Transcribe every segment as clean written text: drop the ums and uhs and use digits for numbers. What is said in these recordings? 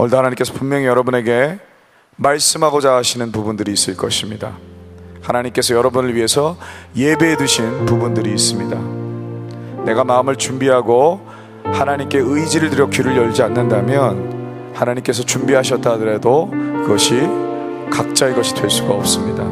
오늘도 하나님께서 분명히 여러분에게 말씀하고자 하시는 부분들이 있을 것입니다. 하나님께서 여러분을 위해서 예배해 두신 부분들이 있습니다. 내가 마음을 준비하고 하나님께 의지를 들여 귀를 열지 않는다면 하나님께서 준비하셨다 하더라도 그것이 각자의 것이 될 수가 없습니다.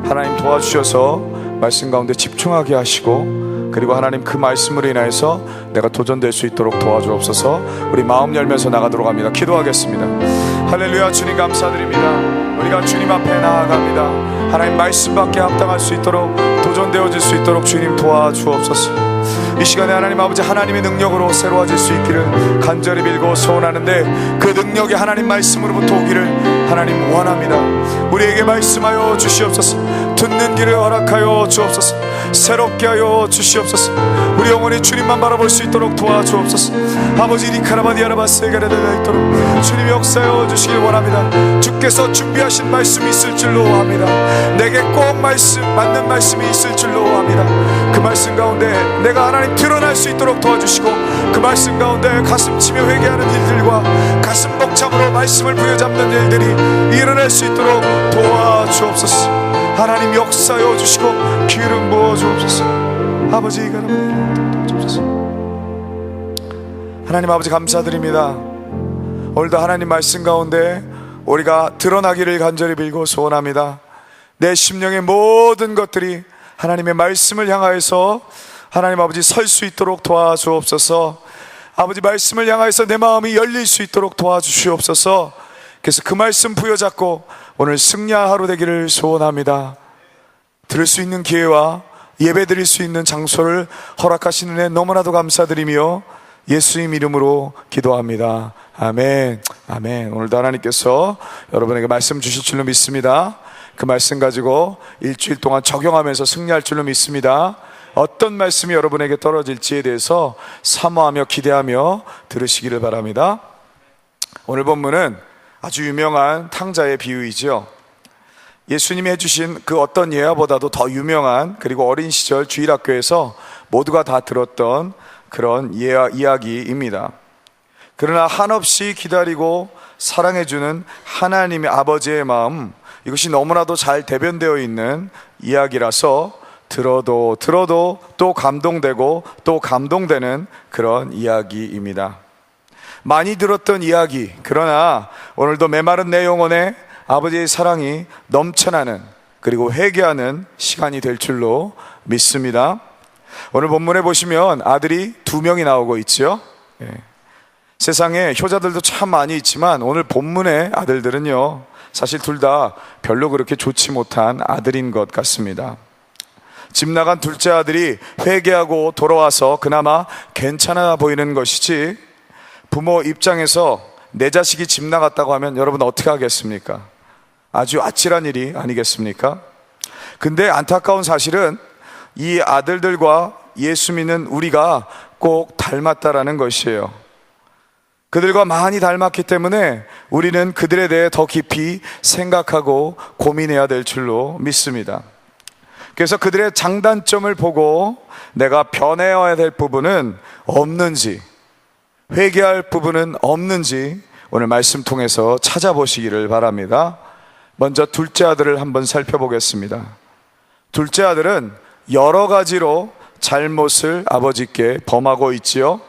하나님 도와주셔서 말씀 가운데 집중하게 하시고, 그리고 하나님 그 말씀으로 인하여서 내가 도전될 수 있도록 도와주옵소서. 우리 마음 열면서 나가도록 합니다. 기도하겠습니다. 할렐루야. 주님 감사드립니다. 우리가 주님 앞에 나아갑니다. 하나님 말씀밖에 합당할 수 있도록, 도전되어질 수 있도록 주님 도와주옵소서. 이 시간에 하나님 아버지, 하나님의 능력으로 새로워질 수 있기를 간절히 빌고 소원하는데, 그 능력이 하나님 말씀으로부터 오기를 하나님 원합니다. 우리에게 말씀하여 주시옵소서. 듣는 길을 허락하여 주옵소서. 새롭게 하여 주시옵소서. 우리 영혼이 주님만 바라볼 수 있도록 도와주옵소서. 아버지 리카라바디아라바세가를 있도록 주님 역사하여 주시길 원합니다. 주께서 준비하신 말씀이 있을 줄로 압니다. 내게 꼭 맞는 말씀이 있을 줄로 압니다. 그 말씀 가운데 내가 하나님 드러날 수 있도록 도와주시고, 그 말씀 가운데 가슴 치며 회개하는 일들과 가슴 벅참으로 말씀을 부여잡는 일들이 일어날 수 있도록 도와주옵소서. 하나님 역사하여 주시고 기름 부어 주옵소서. 아버지 도와주옵소서. 하나님 아버지 감사드립니다. 오늘도 하나님 말씀 가운데 우리가 드러나기를 간절히 빌고 소원합니다. 내 심령의 모든 것들이 하나님의 말씀을 향하여서 하나님 아버지 설 수 있도록 도와주옵소서. 아버지 말씀을 향하여서 내 마음이 열릴 수 있도록 도와주시옵소서. 그래서 그 말씀 부여잡고 오늘 승리한 하루 되기를 소원합니다. 들을 수 있는 기회와 예배 드릴 수 있는 장소를 허락하시는 애 너무나도 감사드리며 예수님 이름으로 기도합니다. 아멘. 아멘. 오늘도 하나님께서 여러분에게 말씀 주실 줄로 믿습니다. 그 말씀 가지고 일주일 동안 적용하면서 승리할 줄로 믿습니다. 어떤 말씀이 여러분에게 떨어질지에 대해서 사모하며 기대하며 들으시기를 바랍니다. 오늘 본문은 아주 유명한 탕자의 비유이죠. 예수님이 해주신 그 어떤 예화보다도 더 유명한, 그리고 어린 시절 주일학교에서 모두가 다 들었던 그런 예화 이야기입니다. 그러나 한없이 기다리고 사랑해주는 하나님의 아버지의 마음, 이것이 너무나도 잘 대변되어 있는 이야기라서 들어도 또 감동되고 또 감동되는 그런 이야기입니다. 많이 들었던 이야기, 그러나 오늘도 메마른 내 영혼에 아버지의 사랑이 넘쳐나는, 그리고 회개하는 시간이 될 줄로 믿습니다. 오늘 본문에 보시면 아들이 2명이 나오고 있죠. 세상에 효자들도 참 많이 있지만 오늘 본문의 아들들은요, 사실 둘 다 별로 그렇게 좋지 못한 아들인 것 같습니다. 집 나간 둘째 아들이 회개하고 돌아와서 그나마 괜찮아 보이는 것이지, 부모 입장에서 내 자식이 집 나갔다고 하면 여러분 어떻게 하겠습니까? 아주 아찔한 일이 아니겠습니까? 근데 안타까운 사실은 이 아들들과 예수 믿는 우리가 꼭 닮았다라는 것이에요. 그들과 많이 닮았기 때문에 우리는 그들에 대해 더 깊이 생각하고 고민해야 될 줄로 믿습니다. 그래서 그들의 장단점을 보고 내가 변해야 될 부분은 없는지, 회개할 부분은 없는지 오늘 말씀 통해서 찾아보시기를 바랍니다. 먼저 둘째 아들을 한번 살펴보겠습니다. 둘째 아들은 여러 가지로 잘못을 아버지께 범하고 있지요.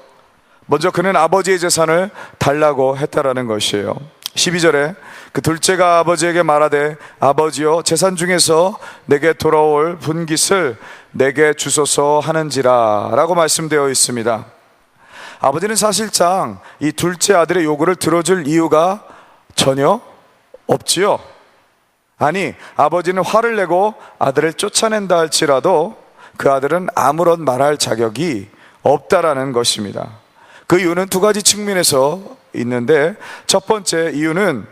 먼저 그는 아버지의 재산을 달라고 했다라는 것이에요. 12절에 그 둘째가 아버지에게 말하되 아버지여, 재산 중에서 내게 돌아올 분깃을 내게 주소서 하는지라 라고 말씀되어 있습니다. 아버지는 사실상 이 둘째 아들의 요구를 들어줄 이유가 전혀 없지요. 아니, 아버지는 화를 내고 아들을 쫓아낸다 할지라도 그 아들은 아무런 말할 자격이 없다라는 것입니다. 그 이유는 두 가지 측면에서 있는데, 첫 번째 이유는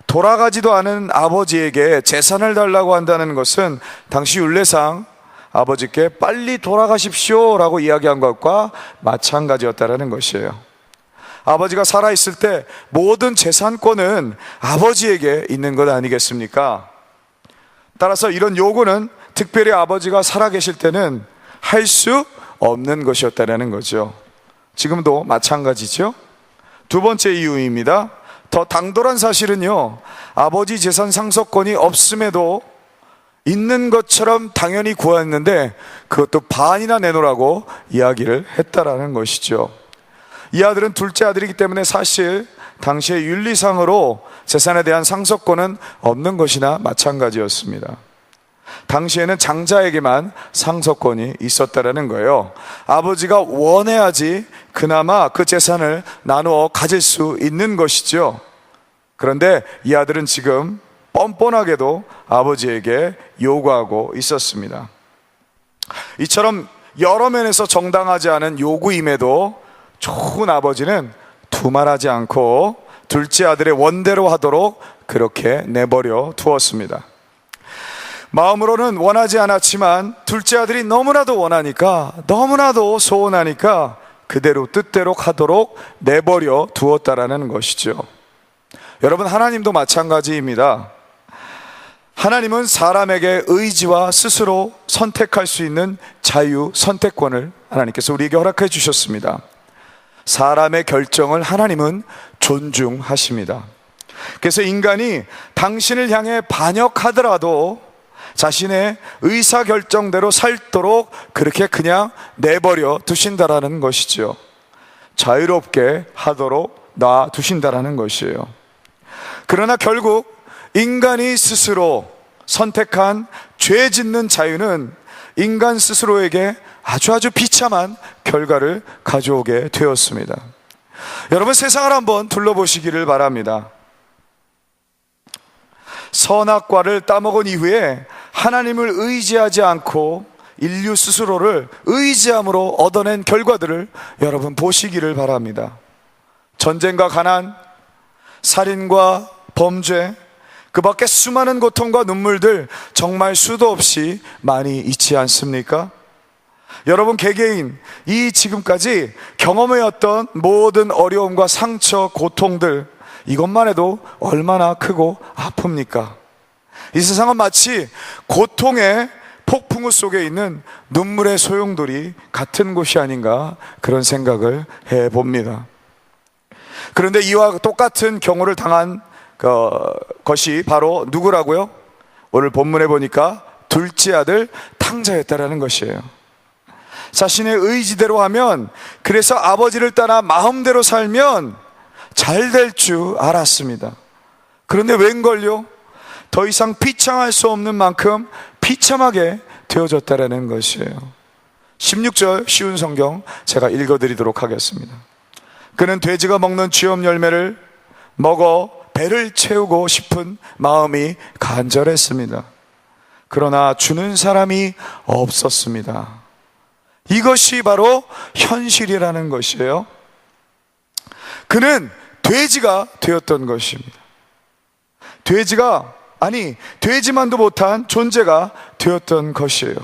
돌아가지도 않은 아버지에게 재산을 달라고 한다는 것은 당시 율례상 아버지께 빨리 돌아가십시오 라고 이야기한 것과 마찬가지였다는 것이에요. 아버지가 살아있을 때 모든 재산권은 아버지에게 있는 것 아니겠습니까? 따라서 이런 요구는 특별히 아버지가 살아계실 때는 할 수 없는 것이었다는 거죠. 지금도 마찬가지죠. 두 번째 이유입니다. 더 당돌한 사실은요, 아버지 재산 상속권이 없음에도 있는 것처럼 당연히 구했는데 그것도 반이나 내놓으라고 이야기를 했다라는 것이죠. 이 아들은 둘째 아들이기 때문에 사실 당시의 윤리상으로 재산에 대한 상속권은 없는 것이나 마찬가지였습니다. 당시에는 장자에게만 상속권이 있었다라는 거예요. 아버지가 원해야지 그나마 그 재산을 나누어 가질 수 있는 것이죠. 그런데 이 아들은 지금 뻔뻔하게도 아버지에게 요구하고 있었습니다. 이처럼 여러 면에서 정당하지 않은 요구임에도 좋은 아버지는 두말하지 않고 둘째 아들의 원대로 하도록 그렇게 내버려 두었습니다. 마음으로는 원하지 않았지만 둘째 아들이 너무나도 원하니까, 너무나도 소원하니까 그대로 뜻대로 하도록 내버려 두었다라는 것이죠. 여러분, 하나님도 마찬가지입니다. 하나님은 사람에게 의지와 스스로 선택할 수 있는 자유 선택권을 하나님께서 우리에게 허락해 주셨습니다. 사람의 결정을 하나님은 존중하십니다. 그래서 인간이 당신을 향해 반역하더라도 자신의 의사결정대로 살도록 그렇게 그냥 내버려 두신다라는 것이죠. 자유롭게 하도록 놔두신다라는 것이에요. 그러나 결국 인간이 스스로 선택한 죄 짓는 자유는 인간 스스로에게 아주 비참한 결과를 가져오게 되었습니다. 여러분, 세상을 한번 둘러보시기를 바랍니다. 선악과를 따먹은 이후에 하나님을 의지하지 않고 인류 스스로를 의지함으로 얻어낸 결과들을 여러분 보시기를 바랍니다. 전쟁과 가난, 살인과 범죄, 그 밖에 수많은 고통과 눈물들 정말 수도 없이 많이 있지 않습니까? 여러분, 개개인 이 지금까지 경험해왔던 모든 어려움과 상처, 고통들, 이것만 해도 얼마나 크고 아픕니까? 이 세상은 마치 고통의 폭풍우 속에 있는 눈물의 소용돌이 같은 곳이 아닌가, 그런 생각을 해봅니다. 그런데 이와 똑같은 경우를 당한 것이 바로 누구라고요? 오늘 본문에 보니까 둘째 아들 탕자였다라는 것이에요. 자신의 의지대로 하면, 그래서 아버지를 따라 마음대로 살면 잘 될 줄 알았습니다. 그런데 웬걸요? 더 이상 비참할 수 없는 만큼 비참하게 되어졌다라는 것이에요. 16절 쉬운 성경 제가 읽어드리도록 하겠습니다. 그는 돼지가 먹는 쥐업 열매를 먹어 배를 채우고 싶은 마음이 간절했습니다. 그러나 주는 사람이 없었습니다. 이것이 바로 현실이라는 것이에요. 그는 돼지가 되었던 것입니다. 돼지만도 못한 존재가 되었던 것이에요.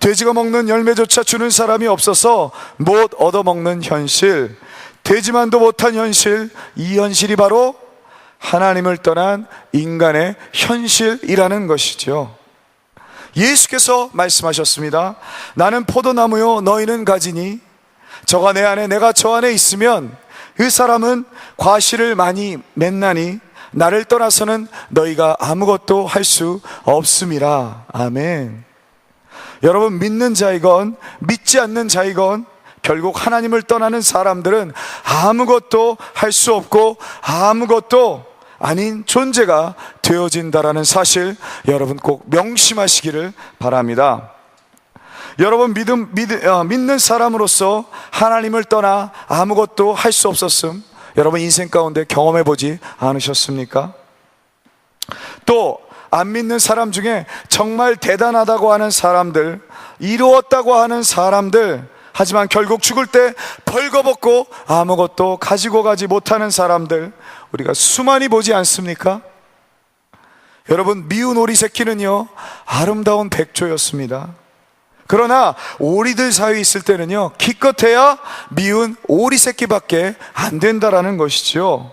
돼지가 먹는 열매조차 주는 사람이 없어서 못 얻어먹는 현실, 돼지만도 못한 현실, 이 현실이 바로 하나님을 떠난 인간의 현실이라는 것이죠. 예수께서 말씀하셨습니다. 나는 포도나무요 너희는 가지니 저가 내 안에 내가 저 안에 있으면 그 사람은 과실을 많이 맺나니 나를 떠나서는 너희가 아무것도 할 수 없음이라. 아멘. 여러분, 믿는 자이건 믿지 않는 자이건 결국 하나님을 떠나는 사람들은 아무것도 할 수 없고 아무것도 아닌 존재가 되어진다라는 사실, 여러분 꼭 명심하시기를 바랍니다. 여러분, 믿는 사람으로서 하나님을 떠나 아무것도 할 수 없었음, 여러분 인생 가운데 경험해보지 않으셨습니까? 또 안 믿는 사람 중에 정말 대단하다고 하는 사람들, 이루었다고 하는 사람들, 하지만 결국 죽을 때 벌거벗고 아무것도 가지고 가지 못하는 사람들, 우리가 수많이 보지 않습니까? 여러분, 미운 오리 새끼는요 아름다운 백조였습니다. 그러나 오리들 사이에 있을 때는요 기껏해야 미운 오리 새끼밖에 안 된다라는 것이죠.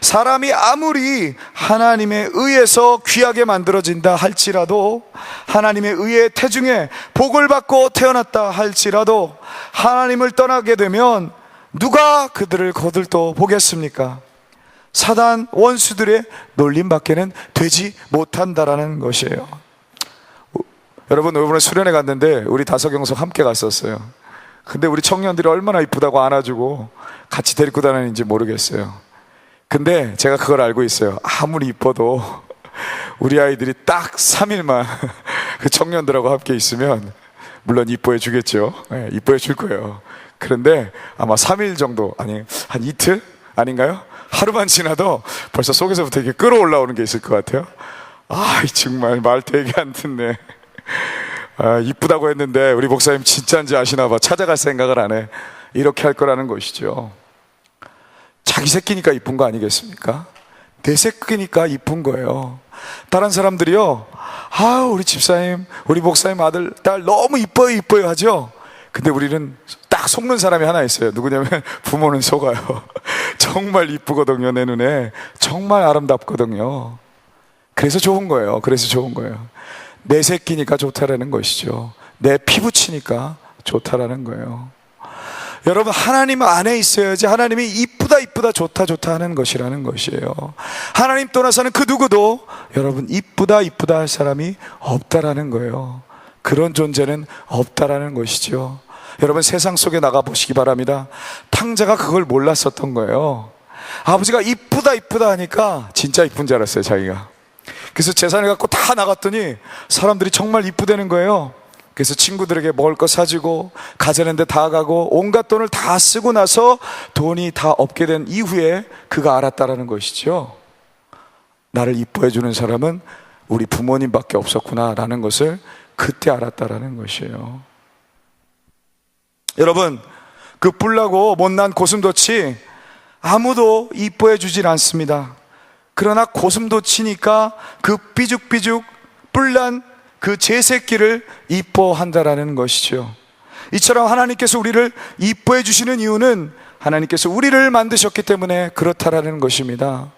사람이 아무리 하나님에 의해서 귀하게 만들어진다 할지라도, 하나님의 의의 태중에 복을 받고 태어났다 할지라도 하나님을 떠나게 되면 누가 그들을 거들떠 보겠습니까? 사단 원수들의 놀림밖에는 되지 못한다라는 것이에요. 여러분, 이번에 수련회 갔는데 우리 다서경석 함께 갔었어요. 근데 우리 청년들이 얼마나 이쁘다고 안아주고 같이 데리고 다니는지 모르겠어요. 근데 제가 그걸 알고 있어요. 아무리 이뻐도 우리 아이들이 딱 3일만 그 청년들하고 함께 있으면 물론 이뻐해 주겠죠. 네, 이뻐해 줄 거예요. 그런데 아마 3일 정도, 아니 한 이틀? 아닌가요? 하루만 지나도 벌써 속에서부터 이렇게 끌어올라오는 게 있을 것 같아요. 아, 정말 말 되게 안 듣네. 아, 이쁘다고 했는데 우리 목사님 진짜인지 아시나 봐. 찾아갈 생각을 안 해. 이렇게 할 거라는 것이죠. 자기 새끼니까 이쁜 거 아니겠습니까? 내 새끼니까 이쁜 거예요. 다른 사람들이요, 아, 우리 집사님, 우리 목사님 아들, 딸 너무 이뻐요, 이뻐요 하죠. 근데 우리는 딱 속는 사람이 하나 있어요. 누구냐면 부모는 속아요. 정말 이쁘거든요. 내 눈에 정말 아름답거든요. 그래서 좋은 거예요. 그래서 좋은 거예요. 내 새끼니까 좋다라는 것이죠. 내 피부치니까 좋다라는 거예요. 여러분, 하나님 안에 있어야지 하나님이 이쁘다 이쁘다 좋다 좋다 하는 것이라는 것이에요. 하나님 떠나서는 그 누구도 여러분 이쁘다 이쁘다 할 사람이 없다라는 거예요. 그런 존재는 없다라는 것이죠. 여러분, 세상 속에 나가보시기 바랍니다. 탕자가 그걸 몰랐었던 거예요. 아버지가 이쁘다 이쁘다 하니까 진짜 이쁜 줄 알았어요, 자기가. 그래서 재산을 갖고 다 나갔더니 사람들이 정말 이쁘다는 거예요. 그래서 친구들에게 먹을 거 사주고 가자는 데 다 가고 온갖 돈을 다 쓰고 나서 돈이 다 없게 된 이후에 그가 알았다라는 것이죠. 나를 이뻐해 주는 사람은 우리 부모님밖에 없었구나라는 것을 그때 알았다라는 것이에요. 여러분, 그 뿔나고 못난 고슴도치 아무도 이뻐해 주질 않습니다. 그러나 고슴도치니까 그 삐죽삐죽 뿔난 그 제 새끼를 이뻐한다라는 것이죠. 이처럼 하나님께서 우리를 이뻐해 주시는 이유는 하나님께서 우리를 만드셨기 때문에 그렇다라는 것입니다.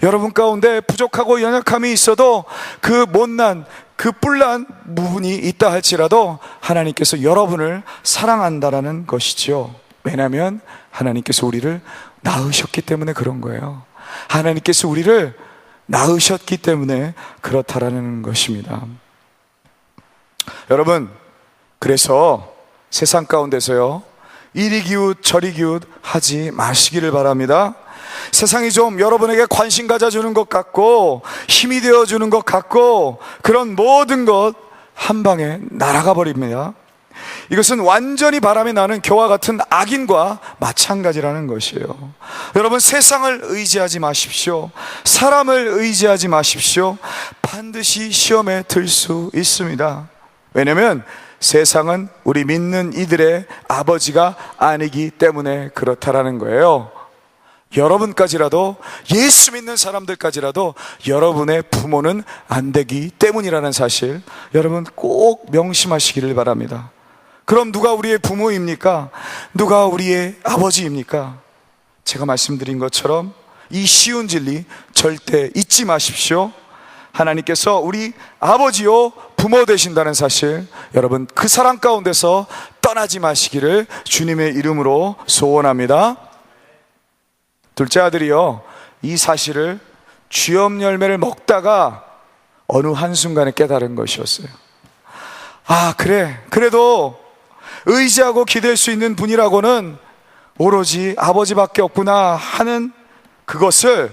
여러분 가운데 부족하고 연약함이 있어도 그 못난 그 뿔난 부분이 있다 할지라도 하나님께서 여러분을 사랑한다라는 것이죠. 왜냐하면 하나님께서 우리를 낳으셨기 때문에 그런 거예요. 하나님께서 우리를 낳으셨기 때문에 그렇다라는 것입니다. 여러분, 그래서 세상 가운데서요, 이리 기웃 저리 기웃 하지 마시기를 바랍니다. 세상이 좀 여러분에게 관심 가져주는 것 같고 힘이 되어주는 것 같고 그런 모든 것 한 방에 날아가 버립니다. 이것은 완전히 바람이 나는 겨와 같은 악인과 마찬가지라는 것이에요. 여러분, 세상을 의지하지 마십시오. 사람을 의지하지 마십시오. 반드시 시험에 들 수 있습니다. 왜냐하면 세상은 우리 믿는 이들의 아버지가 아니기 때문에 그렇다라는 거예요. 여러분까지라도, 예수 믿는 사람들까지라도 여러분의 부모는 안 되기 때문이라는 사실 여러분 꼭 명심하시기를 바랍니다. 그럼 누가 우리의 부모입니까? 누가 우리의 아버지입니까? 제가 말씀드린 것처럼 이 쉬운 진리 절대 잊지 마십시오. 하나님께서 우리 아버지요 부모 되신다는 사실 여러분 그 사랑 가운데서 떠나지 마시기를 주님의 이름으로 소원합니다. 둘째 아들이요, 이 사실을 쥐엄 열매를 먹다가 어느 한순간에 깨달은 것이었어요. 아, 그래도 의지하고 기댈 수 있는 분이라고는 오로지 아버지밖에 없구나 하는 그것을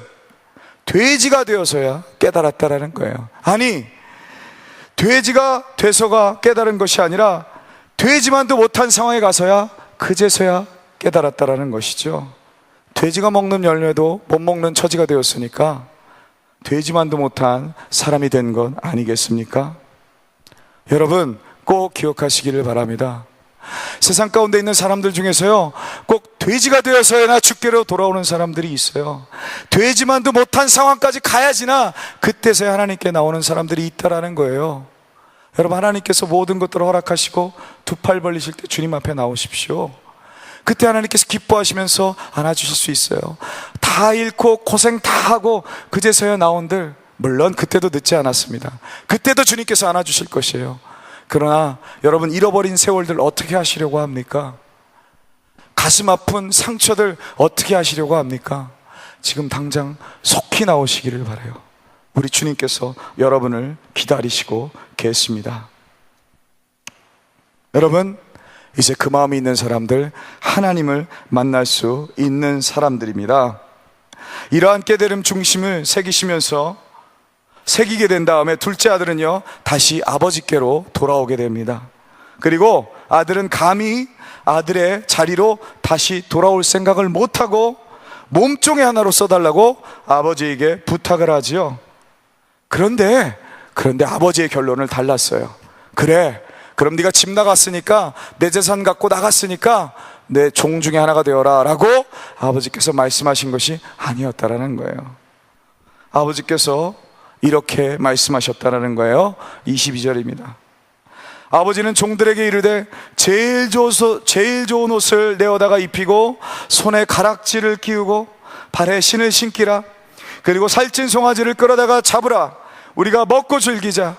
돼지가 되어서야 깨달았다라는 거예요. 아니, 돼지가 돼서가 깨달은 것이 아니라 돼지만도 못한 상황에 가서야 그제서야 깨달았다라는 것이죠. 돼지가 먹는 열매도 못 먹는 처지가 되었으니까 돼지만도 못한 사람이 된 건 아니겠습니까? 여러분 꼭 기억하시기를 바랍니다. 세상 가운데 있는 사람들 중에서요, 꼭 돼지가 되어서야 주께로 돌아오는 사람들이 있어요. 돼지만도 못한 상황까지 가야지나 그때서야 하나님께 나오는 사람들이 있다라는 거예요. 여러분, 하나님께서 모든 것들을 허락하시고 두 팔 벌리실 때 주님 앞에 나오십시오. 그때 하나님께서 기뻐하시면서 안아주실 수 있어요. 다 잃고 고생 다 하고 그제서야 나온들, 물론 그때도 늦지 않았습니다. 그때도 주님께서 안아주실 것이에요. 그러나 여러분, 잃어버린 세월들 어떻게 하시려고 합니까? 가슴 아픈 상처들 어떻게 하시려고 합니까? 지금 당장 속히 나오시기를 바라요. 우리 주님께서 여러분을 기다리시고 계십니다. 여러분, 이제 그 마음이 있는 사람들, 하나님을 만날 수 있는 사람들입니다. 이러한 깨달음 중심을 새기게 된 다음에 둘째 아들은요, 다시 아버지께로 돌아오게 됩니다. 그리고 아들은 감히 아들의 자리로 다시 돌아올 생각을 못하고 몸종의 하나로 써달라고 아버지에게 부탁을 하지요. 그런데 아버지의 결론을 달랐어요. 그래, 그럼 네가 집 나갔으니까, 내 재산 갖고 나갔으니까 내 종 중에 하나가 되어라 라고 아버지께서 말씀하신 것이 아니었다라는 거예요. 아버지께서 이렇게 말씀하셨다라는 거예요. 22절입니다. 아버지는 종들에게 이르되 제일 좋은 옷을 내어다가 입히고 손에 가락지를 끼우고 발에 신을 신기라. 그리고 살찐 송아지를 끌어다가 잡으라. 우리가 먹고 즐기자.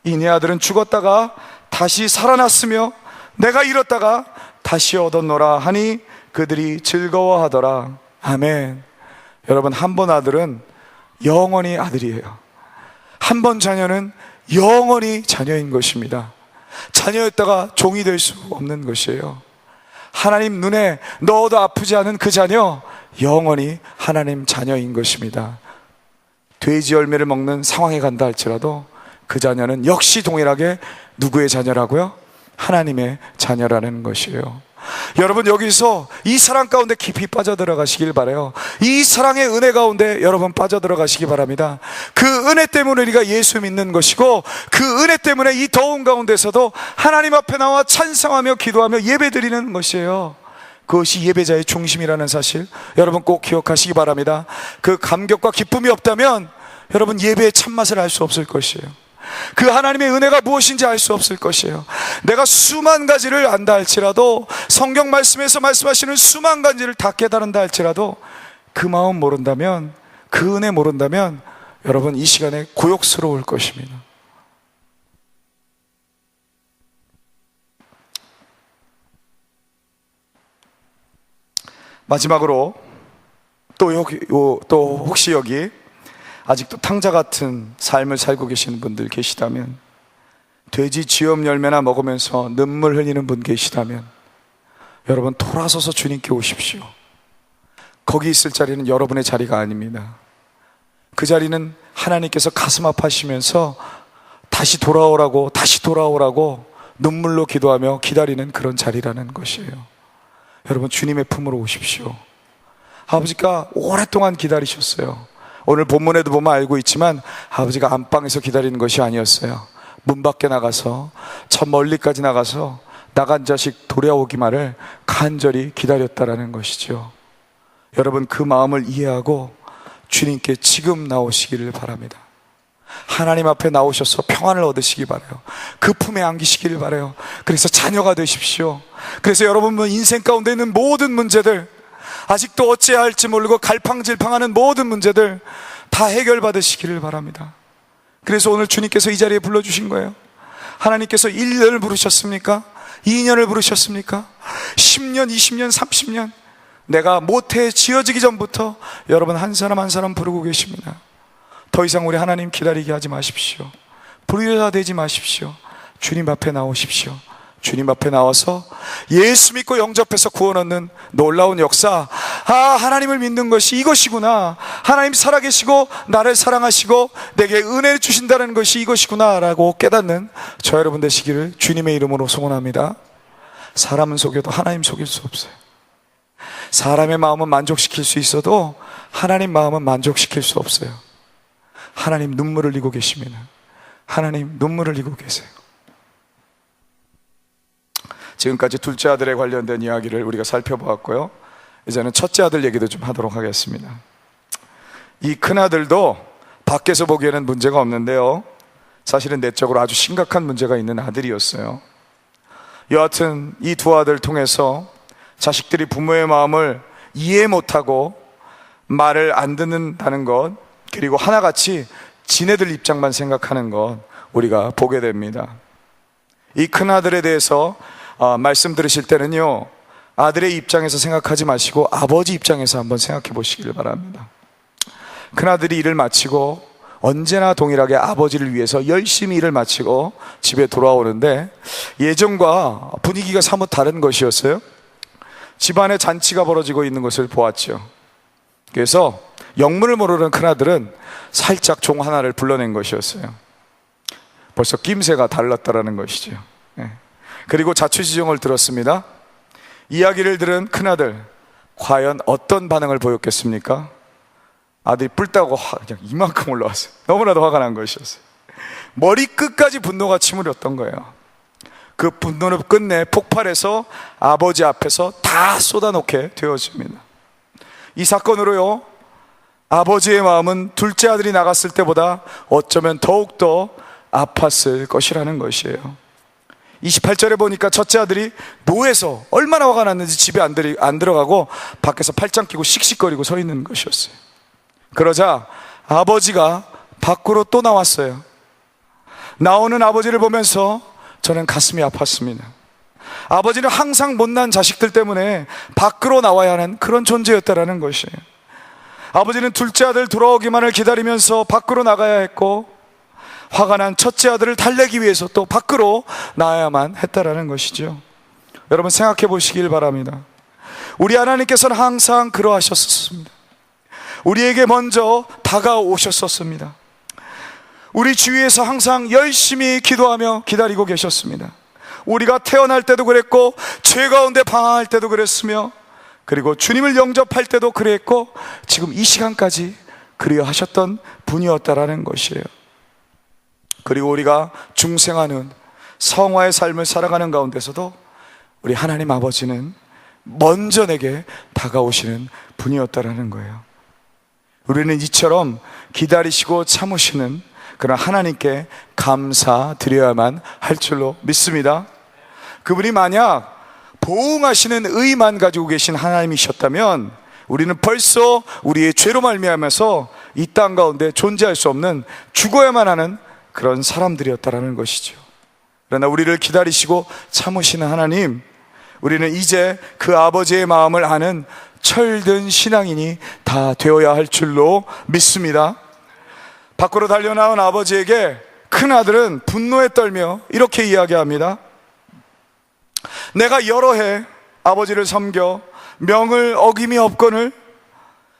이 네 아들은 죽었다가 다시 살아났으며 내가 잃었다가 다시 얻었노라 하니 그들이 즐거워하더라. 아멘. 여러분, 한 번 아들은 영원히 아들이에요. 한 번 자녀는 영원히 자녀인 것입니다. 자녀였다가 종이 될 수 없는 것이에요. 하나님 눈에 넣어도 아프지 않은 그 자녀, 영원히 하나님 자녀인 것입니다. 돼지 열매를 먹는 상황에 간다 할지라도 그 자녀는 역시 동일하게 누구의 자녀라고요? 하나님의 자녀라는 것이에요. 여러분, 여기서 이 사랑 가운데 깊이 빠져들어가시길 바라요. 이 사랑의 은혜 가운데 여러분 빠져들어가시기 바랍니다. 그 은혜 때문에 우리가 예수 믿는 것이고, 그 은혜 때문에 이 더운 가운데서도 하나님 앞에 나와 찬송하며 기도하며 예배드리는 것이에요. 그것이 예배자의 중심이라는 사실 여러분 꼭 기억하시기 바랍니다. 그 감격과 기쁨이 없다면 여러분 예배의 참맛을 알 수 없을 것이에요. 그 하나님의 은혜가 무엇인지 알 수 없을 것이에요. 내가 수만 가지를 안다 할지라도, 성경 말씀에서 말씀하시는 수만 가지를 다 깨달은다 할지라도 그 마음 모른다면, 그 은혜 모른다면 여러분 이 시간에 고욕스러울 것입니다. 마지막으로 또 혹시 여기 아직도 탕자 같은 삶을 살고 계시는 분들 계시다면, 돼지 쥐염 열매나 먹으면서 눈물 흘리는 분 계시다면 여러분 돌아서서 주님께 오십시오. 거기 있을 자리는 여러분의 자리가 아닙니다. 그 자리는 하나님께서 가슴 아파하시면서 다시 돌아오라고 눈물로 기도하며 기다리는 그런 자리라는 것이에요. 여러분 주님의 품으로 오십시오. 아버지가 오랫동안 기다리셨어요. 오늘 본문에도 보면 알고 있지만 아버지가 안방에서 기다리는 것이 아니었어요. 문 밖에 나가서, 저 멀리까지 나가서 나간 자식 돌아오기만을 간절히 기다렸다라는 것이죠. 여러분 그 마음을 이해하고 주님께 지금 나오시기를 바랍니다. 하나님 앞에 나오셔서 평안을 얻으시기 바라요. 그 품에 안기시기를 바라요. 그래서 자녀가 되십시오. 그래서 여러분 인생 가운데 있는 모든 문제들, 아직도 어찌해야 할지 모르고 갈팡질팡하는 모든 문제들 다 해결받으시기를 바랍니다. 그래서 오늘 주님께서 이 자리에 불러주신 거예요. 하나님께서 1년을 부르셨습니까? 2년을 부르셨습니까? 10년, 20년, 30년 내가 모태에 지어지기 전부터 여러분 한 사람 한 사람 부르고 계십니다. 더 이상 우리 하나님 기다리게 하지 마십시오. 불효자 되지 마십시오. 주님 앞에 나오십시오. 주님 앞에 나와서 예수 믿고 영접해서 구원 얻는 놀라운 역사, 하나님을 믿는 것이 이것이구나, 하나님 살아계시고 나를 사랑하시고 내게 은혜를 주신다는 것이 이것이구나 라고 깨닫는 저 여러분 되시기를 주님의 이름으로 소원합니다. 사람은 속여도 하나님 속일 수 없어요. 사람의 마음은 만족시킬 수 있어도 하나님 마음은 만족시킬 수 없어요. 하나님 눈물을 흘리고 계십니다. 하나님 눈물을 흘리고 계세요. 지금까지 둘째 아들에 관련된 이야기를 우리가 살펴보았고요. 이제는 첫째 아들 얘기도 좀 하도록 하겠습니다. 이 큰아들도 밖에서 보기에는 문제가 없는데요, 사실은 내적으로 아주 심각한 문제가 있는 아들이었어요. 여하튼 이 두 아들 통해서 자식들이 부모의 마음을 이해 못하고 말을 안 듣는다는 것, 그리고 하나같이 지네들 입장만 생각하는 것 우리가 보게 됩니다. 이 큰아들에 대해서 말씀 들으실 때는요, 아들의 입장에서 생각하지 마시고 아버지 입장에서 한번 생각해 보시길 바랍니다. 큰아들이 일을 마치고 언제나 동일하게 아버지를 위해서 열심히 일을 마치고 집에 돌아오는데 예전과 분위기가 사뭇 다른 것이었어요. 집안에 잔치가 벌어지고 있는 것을 보았죠. 그래서 영문을 모르는 큰아들은 살짝 종 하나를 불러낸 것이었어요. 벌써 낌새가 달랐다라는 것이죠. 그리고 자초지종을 들었습니다. 이야기를 들은 큰아들, 과연 어떤 반응을 보였겠습니까? 아들이 뿔따고 그냥 이만큼 올라왔어요. 너무나도 화가 난 것이었어요. 머리끝까지 분노가 치밀었던 거예요. 그 분노는 끝내 폭발해서 아버지 앞에서 다 쏟아놓게 되어집니다. 이 사건으로요, 아버지의 마음은 둘째 아들이 나갔을 때보다 어쩌면 더욱더 아팠을 것이라는 것이에요. 28절에 보니까 첫째 아들이 노해서 얼마나 화가 났는지 집에 안 들어가고 밖에서 팔짱 끼고 씩씩거리고 서 있는 것이었어요. 그러자 아버지가 밖으로 또 나왔어요. 나오는 아버지를 보면서 저는 가슴이 아팠습니다. 아버지는 항상 못난 자식들 때문에 밖으로 나와야 하는 그런 존재였다라는 것이에요. 아버지는 둘째 아들 돌아오기만을 기다리면서 밖으로 나가야 했고, 화가 난 첫째 아들을 달래기 위해서 또 밖으로 나와야만 했다라는 것이죠. 여러분 생각해 보시길 바랍니다. 우리 하나님께서는 항상 그러하셨습니다. 우리에게 먼저 다가오셨었습니다. 우리 주위에서 항상 열심히 기도하며 기다리고 계셨습니다. 우리가 태어날 때도 그랬고, 죄 가운데 방황할 때도 그랬으며, 그리고 주님을 영접할 때도 그랬고, 지금 이 시간까지 그리하셨던 분이었다라는 것이에요. 그리고 우리가 중생하는 성화의 삶을 살아가는 가운데서도 우리 하나님 아버지는 먼저 내게 다가오시는 분이었다라는 거예요. 우리는 이처럼 기다리시고 참으시는 그런 하나님께 감사드려야만 할 줄로 믿습니다. 그분이 만약 보응하시는 의만 가지고 계신 하나님이셨다면 우리는 벌써 우리의 죄로 말미암아서 이 땅 가운데 존재할 수 없는 죽어야만 하는 그런 사람들이었다라는 것이죠. 그러나 우리를 기다리시고 참으시는 하나님, 우리는 이제 그 아버지의 마음을 아는 철든 신앙인이 다 되어야 할 줄로 믿습니다. 밖으로 달려나온 아버지에게 큰아들은 분노에 떨며 이렇게 이야기합니다. 내가 여러 해 아버지를 섬겨 명을 어김이 없거늘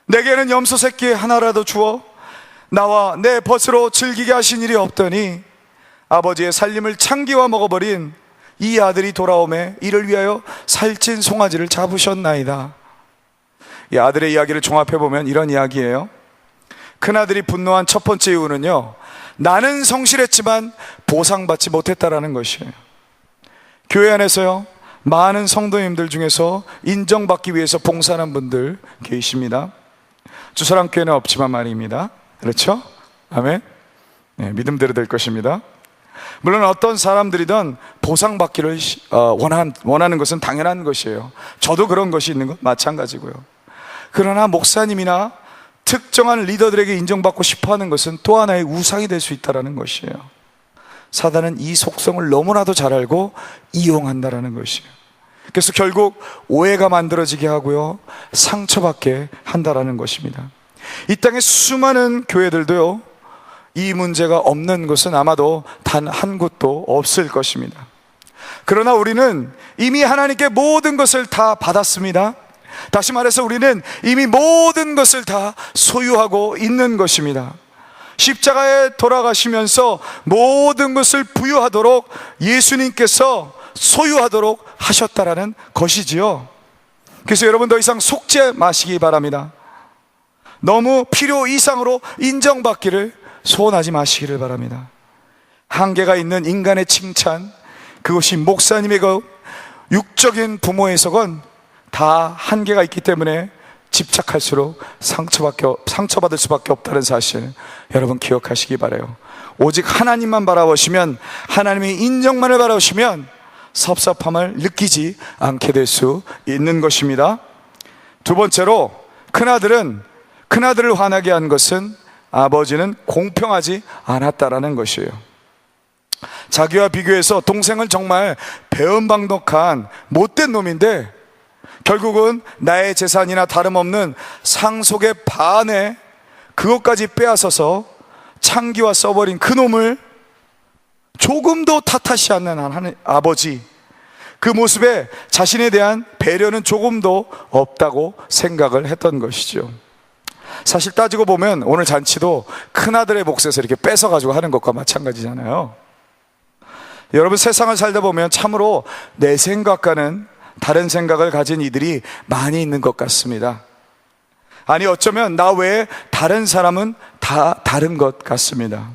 내게는 염소 새끼 하나라도 주어 나와 내 벗으로 즐기게 하신 일이 없더니 아버지의 살림을 창기와 먹어버린 이 아들이 돌아오매 이를 위하여 살찐 송아지를 잡으셨나이다. 이 아들의 이야기를 종합해보면 이런 이야기예요. 큰아들이 분노한 첫 번째 이유는요, 나는 성실했지만 보상받지 못했다라는 것이에요. 교회 안에서요, 많은 성도님들 중에서 인정받기 위해서 봉사하는 분들 계십니다. 주사랑교회는 없지만 말입니다. 그렇죠? 아멘. 네, 믿음대로 될 것입니다. 물론 어떤 사람들이든 보상받기를 원하는 것은 당연한 것이에요. 저도 그런 것이 있는 것 마찬가지고요. 그러나 목사님이나 특정한 리더들에게 인정받고 싶어하는 것은 또 하나의 우상이 될 수 있다는 것이에요. 사단은 이 속성을 너무나도 잘 알고 이용한다는 것이에요. 그래서 결국 오해가 만들어지게 하고요, 상처받게 한다는 것입니다. 이 땅의 수많은 교회들도요, 이 문제가 없는 것은 아마도 단 한 곳도 없을 것입니다. 그러나 우리는 이미 하나님께 모든 것을 다 받았습니다. 다시 말해서 우리는 이미 모든 것을 다 소유하고 있는 것입니다. 십자가에 돌아가시면서 모든 것을 부유하도록 예수님께서 소유하도록 하셨다라는 것이지요. 그래서 여러분 더 이상 속지 마시기 바랍니다. 너무 필요 이상으로 인정받기를 소원하지 마시기를 바랍니다. 한계가 있는 인간의 칭찬, 그것이 목사님의 육적인 부모에서건 다 한계가 있기 때문에 집착할수록 상처받을 수밖에 없다는 사실 여러분 기억하시기 바라요. 오직 하나님만 바라보시면, 하나님의 인정만을 바라보시면 섭섭함을 느끼지 않게 될 수 있는 것입니다. 두 번째로 큰아들을 화나게 한 것은 아버지는 공평하지 않았다라는 것이에요. 자기와 비교해서 동생은 정말 배은방덕한 못된 놈인데 결국은 나의 재산이나 다름없는 상속의 반에 그것까지 빼앗아서 창기와 써버린 그 놈을 조금도 탓하지 않는 하나님 아버지, 그 모습에 자신에 대한 배려는 조금도 없다고 생각을 했던 것이죠. 사실 따지고 보면 오늘 잔치도 큰아들의 몫에서 이렇게 뺏어가지고 하는 것과 마찬가지잖아요. 여러분, 세상을 살다 보면 참으로 내 생각과는 다른 생각을 가진 이들이 많이 있는 것 같습니다. 아니, 어쩌면 나 외에 다른 사람은 다 다른 것 같습니다.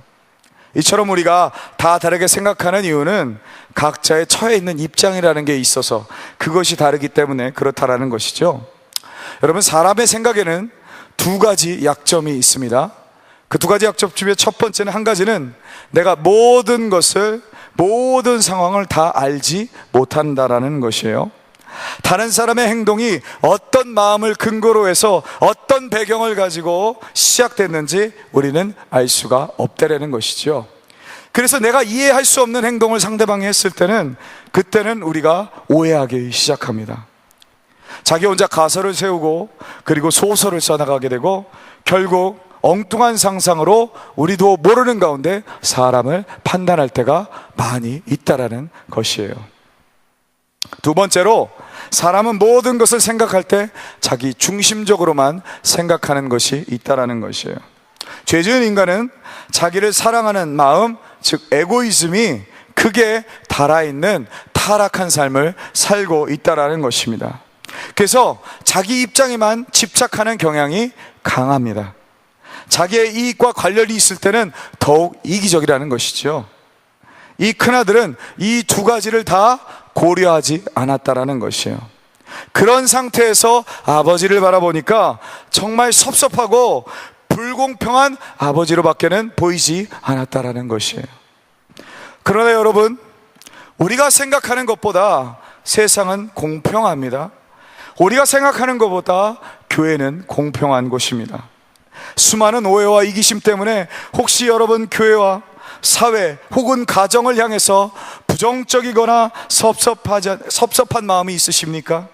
이처럼 우리가 다 다르게 생각하는 이유는 각자의 처해 있는 입장이라는 게 있어서 그것이 다르기 때문에 그렇다라는 것이죠. 여러분, 사람의 생각에는 두 가지 약점이 있습니다. 그 두 가지 약점 중에 첫 번째는, 한 가지는 내가 모든 것을, 모든 상황을 다 알지 못한다라는 것이에요. 다른 사람의 행동이 어떤 마음을 근거로 해서 어떤 배경을 가지고 시작됐는지 우리는 알 수가 없다라는 것이죠. 그래서 내가 이해할 수 없는 행동을 상대방이 했을 때는, 그때는 우리가 오해하기 시작합니다. 자기 혼자 가설을 세우고 그리고 소설을 써나가게 되고 결국 엉뚱한 상상으로 우리도 모르는 가운데 사람을 판단할 때가 많이 있다라는 것이에요. 두 번째로, 사람은 모든 것을 생각할 때 자기 중심적으로만 생각하는 것이 있다라는 것이에요. 죄 지은 인간은 자기를 사랑하는 마음, 즉 에고이즘이 크게 달아있는 타락한 삶을 살고 있다라는 것입니다. 그래서 자기 입장에만 집착하는 경향이 강합니다. 자기의 이익과 관련이 있을 때는 더욱 이기적이라는 것이죠. 이 큰아들은 이 두 가지를 다 고려하지 않았다라는 것이에요. 그런 상태에서 아버지를 바라보니까 정말 섭섭하고 불공평한 아버지로밖에는 보이지 않았다라는 것이에요. 그러나 여러분, 우리가 생각하는 것보다 세상은 공평합니다. 우리가 생각하는 것보다 교회는 공평한 곳입니다. 수많은 오해와 이기심 때문에 혹시 여러분 교회와 사회 혹은 가정을 향해서 부정적이거나 섭섭한 마음이 있으십니까?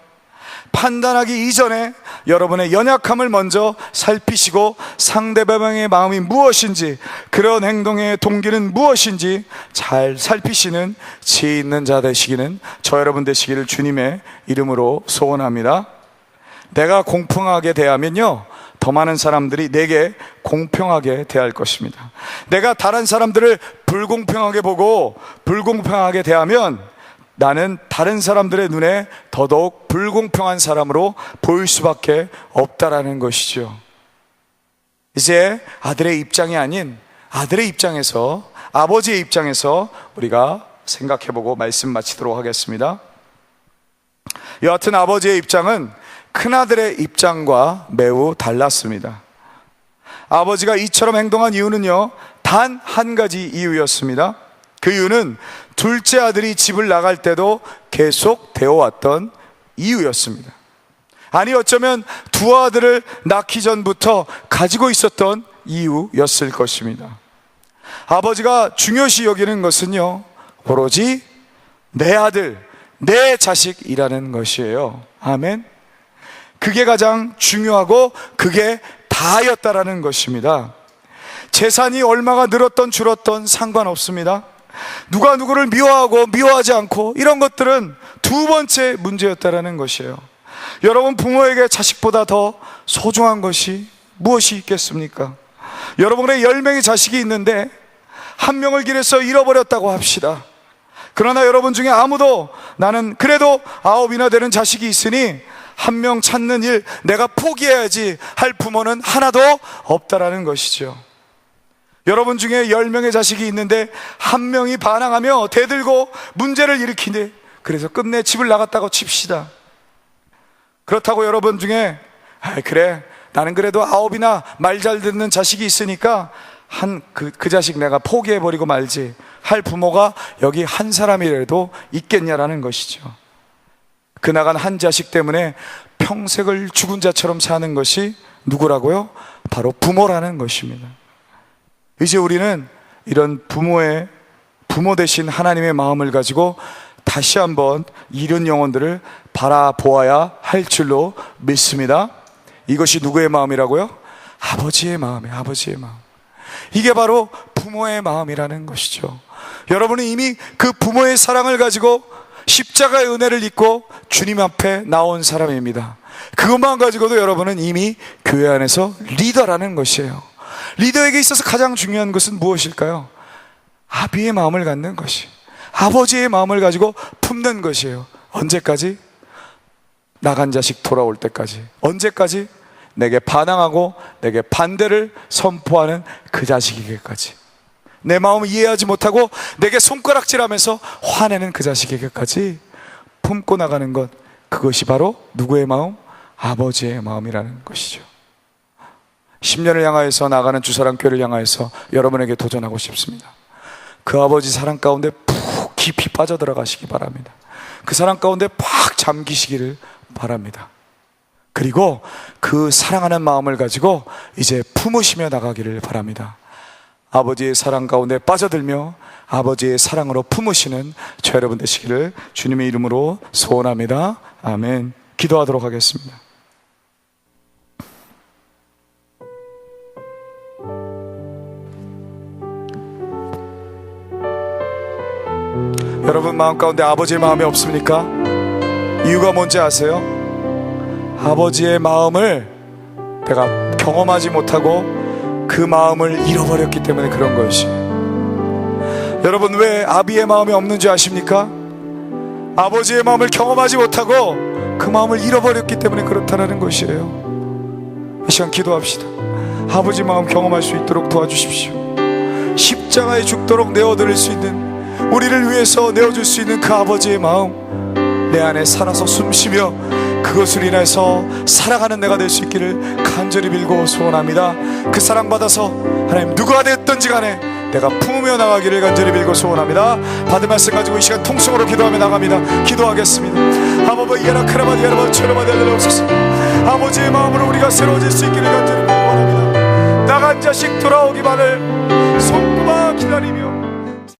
판단하기 이전에 여러분의 연약함을 먼저 살피시고 상대방의 마음이 무엇인지, 그런 행동의 동기는 무엇인지 잘 살피시는 지혜 있는 자 되시기는 저 여러분 되시기를 주님의 이름으로 소원합니다. 내가 공평하게 대하면요, 더 많은 사람들이 내게 공평하게 대할 것입니다. 내가 다른 사람들을 불공평하게 보고 불공평하게 대하면 나는 다른 사람들의 눈에 더더욱 불공평한 사람으로 보일 수밖에 없다라는 것이죠. 이제 아들의 입장이 아닌 아들의 입장에서, 아버지의 입장에서 우리가 생각해보고 말씀 마치도록 하겠습니다. 여하튼 아버지의 입장은 큰아들의 입장과 매우 달랐습니다. 아버지가 이처럼 행동한 이유는요, 단 한 가지 이유였습니다. 그 이유는 둘째 아들이 집을 나갈 때도 계속 되어왔던 이유였습니다. 아니, 어쩌면 두 아들을 낳기 전부터 가지고 있었던 이유였을 것입니다. 아버지가 중요시 여기는 것은요, 오로지 내 아들, 내 자식이라는 것이에요. 아멘. 그게 가장 중요하고 그게 다였다라는 것입니다. 재산이 얼마가 늘었던 줄었던 상관없습니다. 누가 누구를 미워하고 미워하지 않고 이런 것들은 두 번째 문제였다라는 것이에요. 여러분, 부모에게 자식보다 더 소중한 것이 무엇이 있겠습니까? 여러분의 10명의 자식이 있는데 한 명을 길에서 잃어버렸다고 합시다. 그러나 여러분 중에 아무도 나는 그래도 9이나 되는 자식이 있으니 한 명 찾는 일 내가 포기해야지 할 부모는 하나도 없다라는 것이죠. 여러분 중에 10명의 자식이 있는데 한 명이 반항하며 대들고 문제를 일으키네, 그래서 끝내 집을 나갔다고 칩시다. 그렇다고 여러분 중에 그래, 나는 그래도 9이나 말 잘 듣는 자식이 있으니까 그 자식 내가 포기해버리고 말지 할 부모가 여기 한 사람이라도 있겠냐라는 것이죠. 그 나간 한 자식 때문에 평생을 죽은 자처럼 사는 것이 누구라고요? 바로 부모라는 것입니다. 이제 우리는 이런 부모 되신 하나님의 마음을 가지고 다시 한번 잃은 영혼들을 바라보아야 할 줄로 믿습니다. 이것이 누구의 마음이라고요? 아버지의 마음이에요. 아버지의 마음. 이게 바로 부모의 마음이라는 것이죠. 여러분은 이미 그 부모의 사랑을 가지고 십자가의 은혜를 입고 주님 앞에 나온 사람입니다. 그것만 가지고도 여러분은 이미 교회 안에서 리더라는 것이에요. 리더에게 있어서 가장 중요한 것은 무엇일까요? 아비의 마음을 갖는 것이, 아버지의 마음을 가지고 품는 것이에요. 언제까지? 나간 자식 돌아올 때까지. 언제까지? 내게 반항하고 내게 반대를 선포하는 그 자식에게까지. 내 마음을 이해하지 못하고 내게 손가락질하면서 화내는 그 자식에게까지 품고 나가는 것, 그것이 바로 누구의 마음? 아버지의 마음이라는 것이죠. 10년을 향하여서 나가는 주사랑교회를 향하여서 여러분에게 도전하고 싶습니다. 그 아버지 사랑 가운데 푹 깊이 빠져들어가시기 바랍니다. 그 사랑 가운데 팍 잠기시기를 바랍니다. 그리고 그 사랑하는 마음을 가지고 이제 품으시며 나가기를 바랍니다. 아버지의 사랑 가운데 빠져들며 아버지의 사랑으로 품으시는 저 여러분 되시기를 주님의 이름으로 소원합니다. 아멘. 기도하도록 하겠습니다. 여러분 마음 가운데 아버지의 마음이 없습니까? 이유가 뭔지 아세요? 아버지의 마음을 내가 경험하지 못하고 그 마음을 잃어버렸기 때문에 그런 것이에요. 여러분 왜 아비의 마음이 없는지 아십니까? 아버지의 마음을 경험하지 못하고 그 마음을 잃어버렸기 때문에 그렇다는 것이에요. 이 시간 기도합시다. 아버지 마음 경험할 수 있도록 도와주십시오. 십자가에 죽도록 내어드릴 수 있는, 우리를 위해서 내어줄 수 있는 그 아버지의 마음 내 안에 살아서 숨쉬며 그것을 인해서 살아가는 내가 될 수 있기를 간절히 빌고 소원합니다. 그 사랑받아서 하나님 누가 됐든지 간에 내가 품으며 나가기를 간절히 빌고 소원합니다. 받은 말씀 가지고 이 시간 통성으로 기도하며 나갑니다. 기도하겠습니다. 아버지 예라크라바디 예라바처럼바디 알려주옵소서. 아버지의 마음으로 우리가 새로워질 수 있기를 간절히 빌고 원합니다. 나간 자식 돌아오기만을 손꼽아 기다리며